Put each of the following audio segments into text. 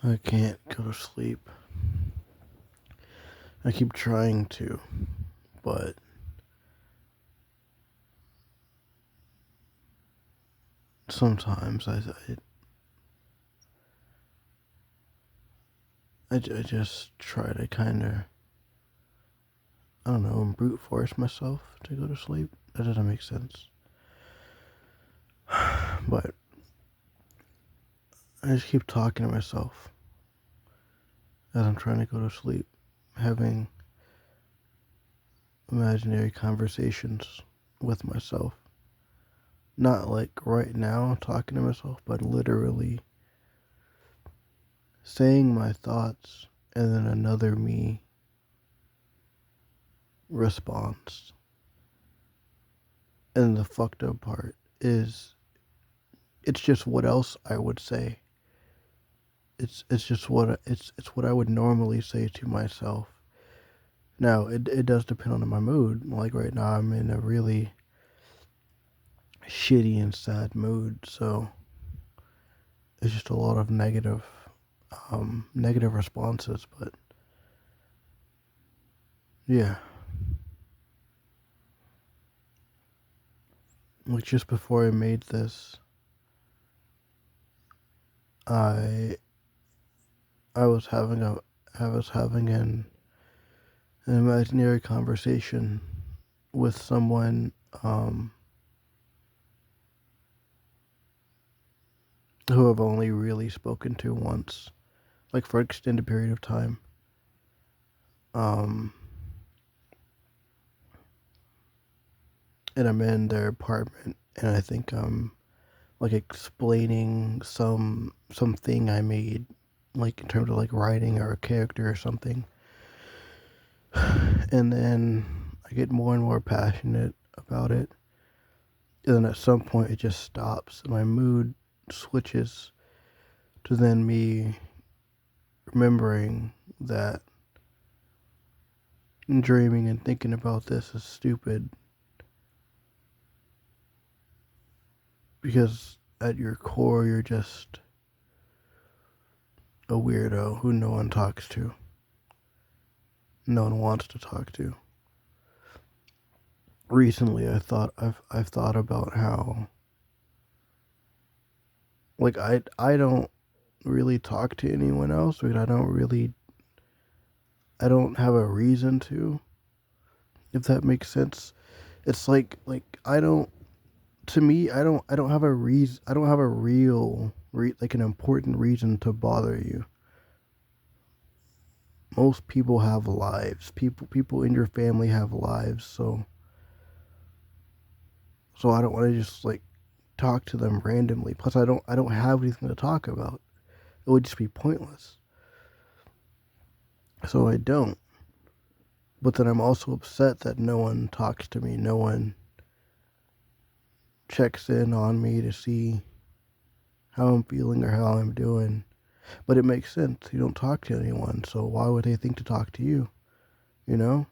I can't go to sleep. I keep trying to, but sometimes I just try to kind of, I don't know, brute force myself to go to sleep. That doesn't make sense. But I just keep talking to myself as I'm trying to go to sleep, having imaginary conversations with myself. Not like right now talking to myself, but literally saying my thoughts and then another me responds. And the fucked up part is it's just what else I would say. It's just it's what I would normally say to myself. Now it does depend on my mood. Like right now I'm in a really shitty and sad mood, so it's just a lot of negative responses, but yeah. Like just before I made this, I I was having a I was having an imaginary conversation with someone who I've only really spoken to once, like for an extended period of time. Um, and I'm in their apartment, and I think I'm like explaining something I made, like in terms of like writing or a character or something. And then I get more and more passionate about it. And then at some point it just stops and my mood switches to then me remembering that dreaming and thinking about this is stupid because at your core you're just a weirdo who no one talks to. No one wants to talk to. Recently I've thought about how like I don't really talk to anyone else because I don't have a reason to, if that makes sense. It's like I don't to me I don't have a reason I don't have a real like an important reason to bother you. Most people have lives. People in your family have lives, so I don't want to just like talk to them randomly. Plus I don't have anything to talk about. It would just be pointless. So I don't. But then I'm also upset that no one talks to me. No one checks in on me to see how I'm feeling or how I'm doing. But it makes sense. You don't talk to anyone, so why would they think to talk to you? You know?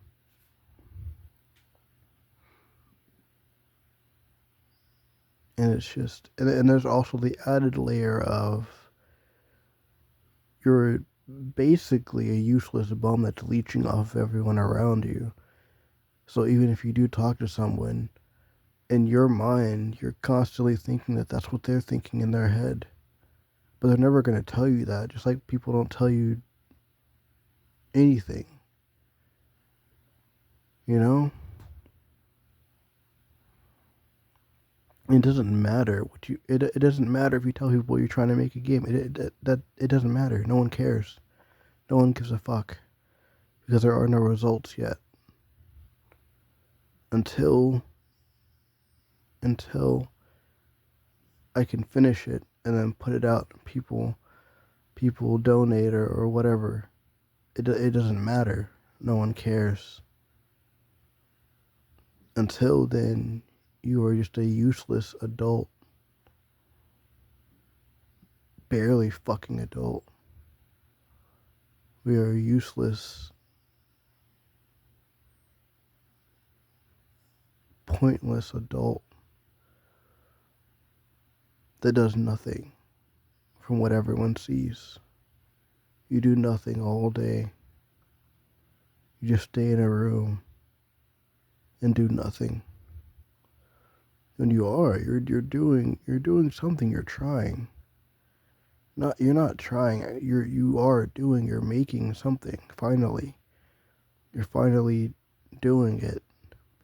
And it's just, and there's also the added layer of you're basically a useless bum that's leeching off everyone around you. So even if you do talk to someone, in your mind, you're constantly thinking that that's what they're thinking in their head. But they're never going to tell you that, just like people don't tell you anything, you know? It doesn't matter what it doesn't matter if you tell people you're trying to make a game. It doesn't matter. No one cares. No one gives a fuck because there are no results yet until until I can finish it and then put it out. People donate or whatever. It doesn't matter. No one cares. Until then, you are just a useless adult, barely fucking adult. We are a useless, pointless adult that does nothing from what everyone sees. You do nothing all day. You just stay in a room and do nothing. And you're doing something. You're trying. Not You're not trying. You're making something. Finally, you're finally doing it.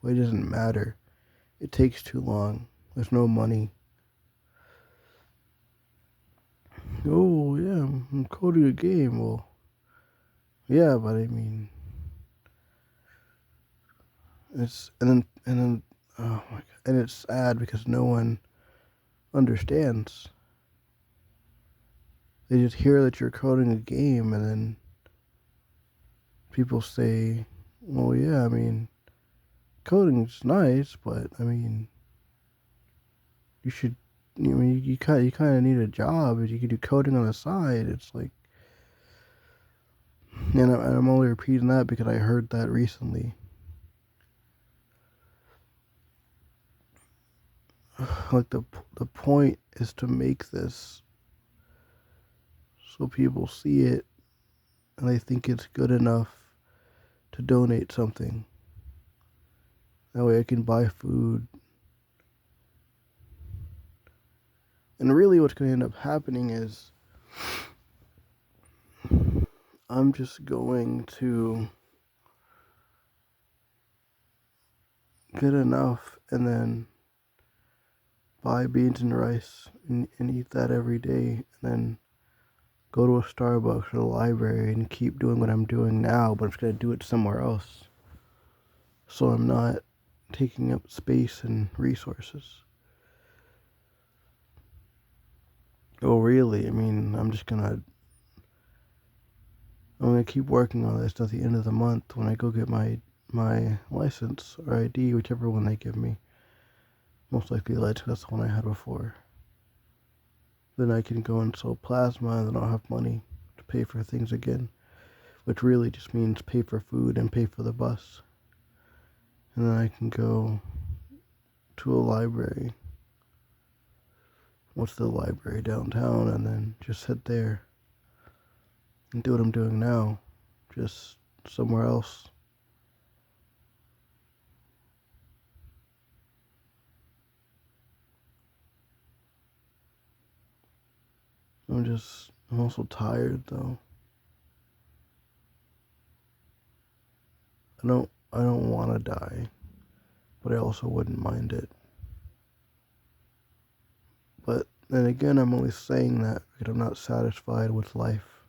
But it doesn't matter. It takes too long. There's no money. Oh yeah, I'm coding a game. Well, yeah, but I mean, and then oh my god, and it's sad because no one understands. They just hear that you're coding a game, and then people say, "Well, yeah, I mean, coding's nice, but I mean, you should." You kind of need a job. If you could do coding on the side, it's like, and I'm only repeating that because I heard that recently. Like the point is to make this so people see it and they think it's good enough to donate something. That way I can buy food. And really what's going to end up happening is I'm just going to get enough and then buy beans and rice and eat that every day and then go to a Starbucks or the library and keep doing what I'm doing now, but I'm just going to do it somewhere else. So I'm not taking up space and resources. Oh, really? I mean, I'm gonna keep working on this at the end of the month when I go get my license or ID, whichever one they give me. Most likely lights, that's the one I had before. Then I can go and sell plasma, and then I'll have money to pay for things again, which really just means pay for food and pay for the bus. And then I can go to a library. What's the library downtown? And then just sit there and do what I'm doing now, just somewhere else. I'm also tired though. I don't want to die, but I also wouldn't mind it. But then again, I'm only saying that because I'm not satisfied with life.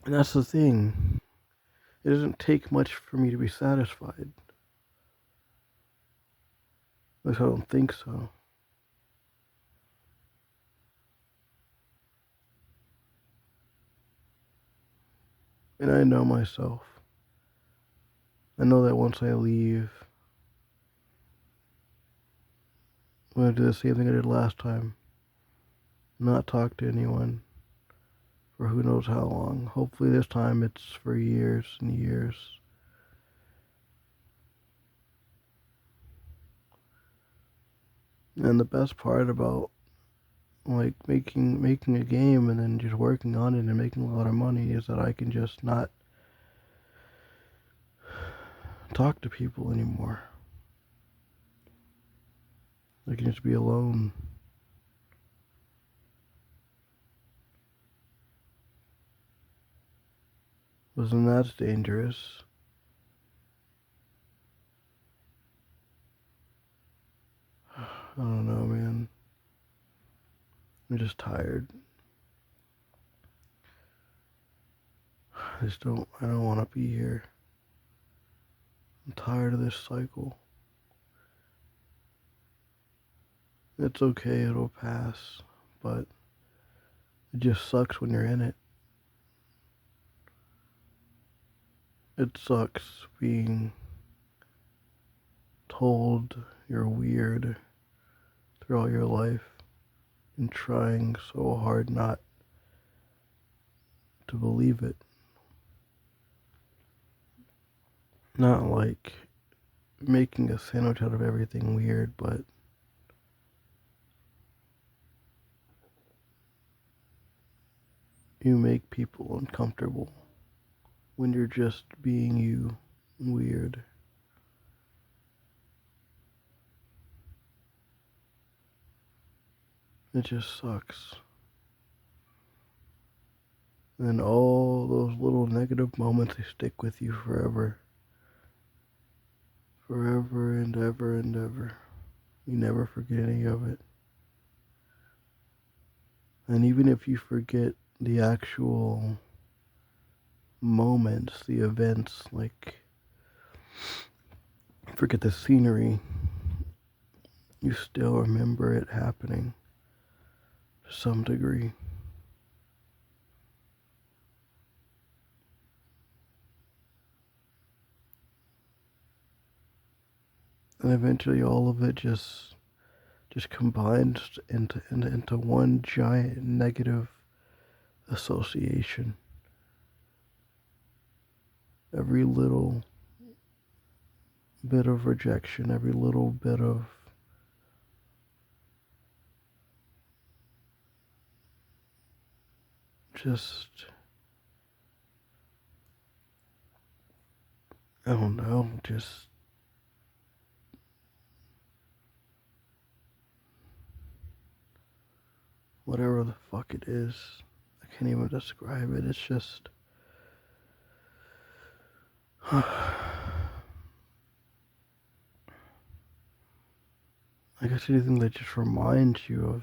And that's the thing. It doesn't take much for me to be satisfied. At least I don't think so. And I know myself. I know that once I leave, I'm going to do the same thing I did last time. Not talk to anyone for who knows how long. Hopefully this time it's for years and years. And the best part about like making a game and then just working on it and making a lot of money is that I can just not talk to people anymore. I can just be alone. Wasn't that dangerous? I don't know, man. I'm just tired. I don't want to be here. I'm tired of this cycle. It's okay, it'll pass, but it just sucks when you're in it. It sucks being told you're weird throughout your life and trying so hard not to believe it. Not like making a sandwich out of everything weird, but You make people uncomfortable when you're just being you weird. It just sucks. And all those little negative moments, they stick with you forever. Forever and ever and ever. You never forget any of it. And even if you forget the actual moments, the events, like forget the scenery, you still remember it happening to some degree. And eventually all of it just combines into one giant negative association. Every little bit of rejection, every little bit of just, I don't know, just whatever the fuck it is. I can't even describe it. It's just, I guess anything that just reminds you of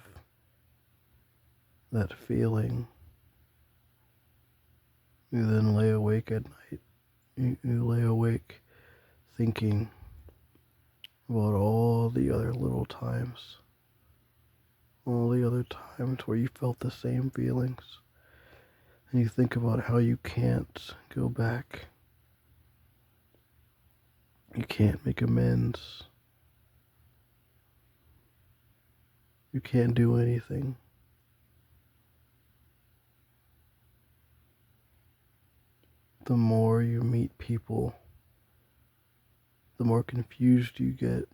that feeling. You then lay awake at night. You lay awake thinking about all the other little times. All the other times where you felt the same feelings. And you think about how you can't go back. You can't make amends. You can't do anything. The more you meet people, the more confused you get.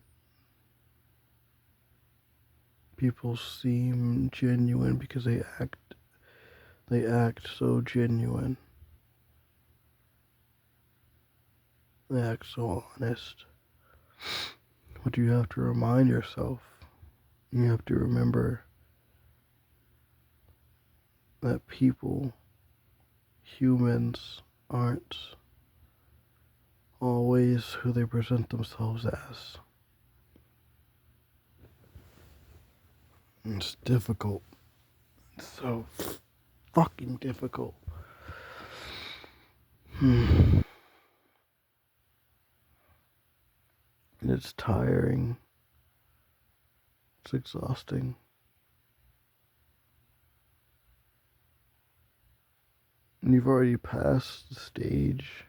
People seem genuine because they act so genuine. They act so honest. But you have to remind yourself, you have to remember that people, humans, aren't always who they present themselves as. It's difficult. It's so fucking difficult. And it's tiring. It's exhausting. And you've already passed the stage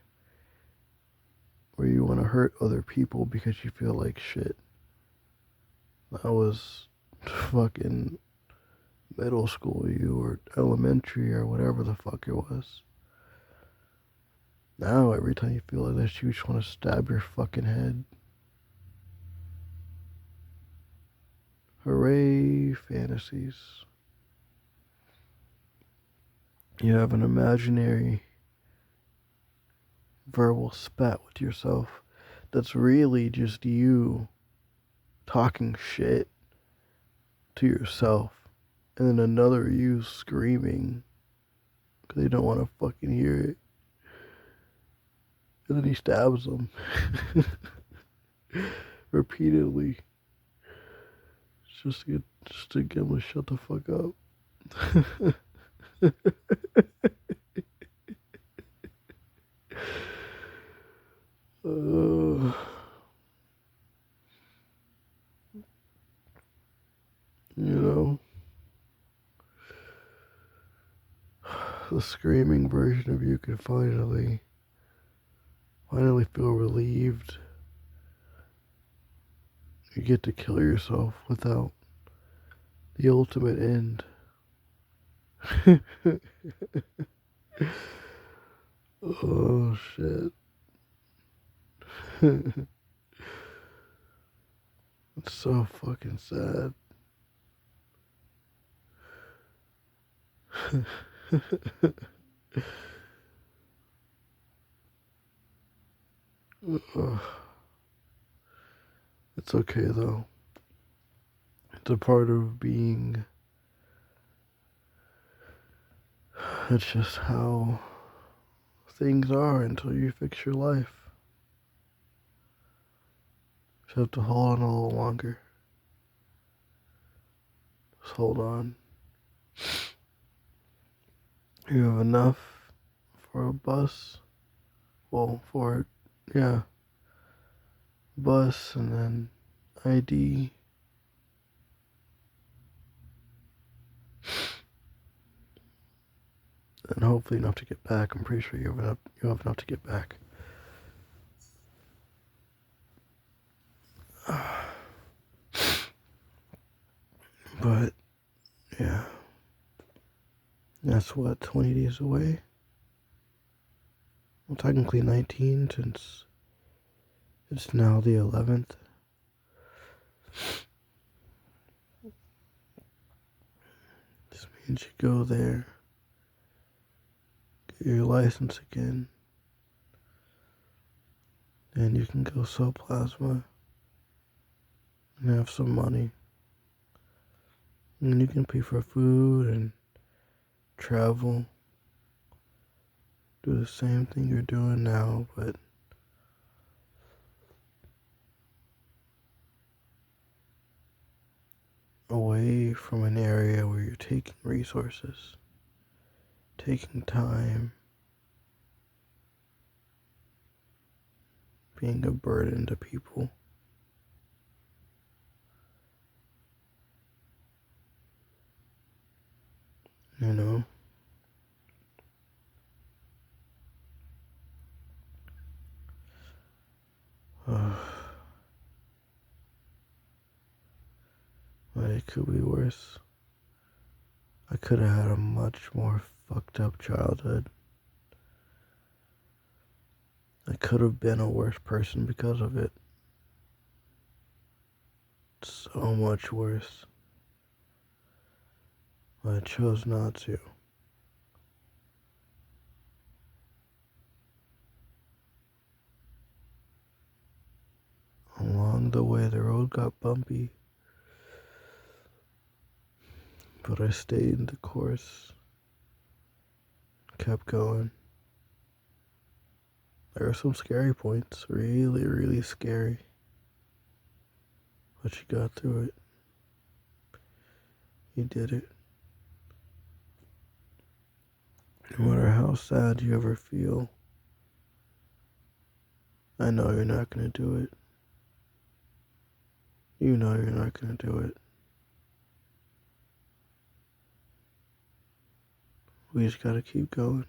where you want to hurt other people because you feel like shit. That was fucking middle school you or elementary or whatever the fuck it was. Now every time you feel like this, you just want to stab your fucking head. Hooray, fantasies. You have an imaginary verbal spat with yourself that's really just you talking shit to yourself, and then another you screaming because they don't want to fucking hear it. And then he stabs them repeatedly just to get him to shut the fuck up. uh, you know, the screaming version of you can finally feel relieved. You get to kill yourself without the ultimate end. Oh shit. It's so fucking sad. It's okay though. It's a part of being. It's just how things are until you fix your life. Just have to hold on a little longer. Just hold on. You have enough for a bus. Well, yeah, bus and then ID. And hopefully enough to get back. I'm pretty sure you have enough to get back. But yeah, that's what, 20 days away. Well, technically 19 since it's now the 11th. This means you go there, get your license again, and you can go sell plasma and have some money. And you can pay for food and travel. Do the same thing you're doing now, but away from an area where you're taking resources, taking time, being a burden to people. You know? But it could be worse. I could have had a much more fucked up childhood. I could have been a worse person because of it. So much worse. But I chose not to. Along the way, the road got bumpy. But I stayed the course. Kept going. There were some scary points. Really, really scary. But you got through it. You did it. No matter how sad you ever feel, I know you're not gonna do it. You know you're not gonna do it. We just gotta keep going.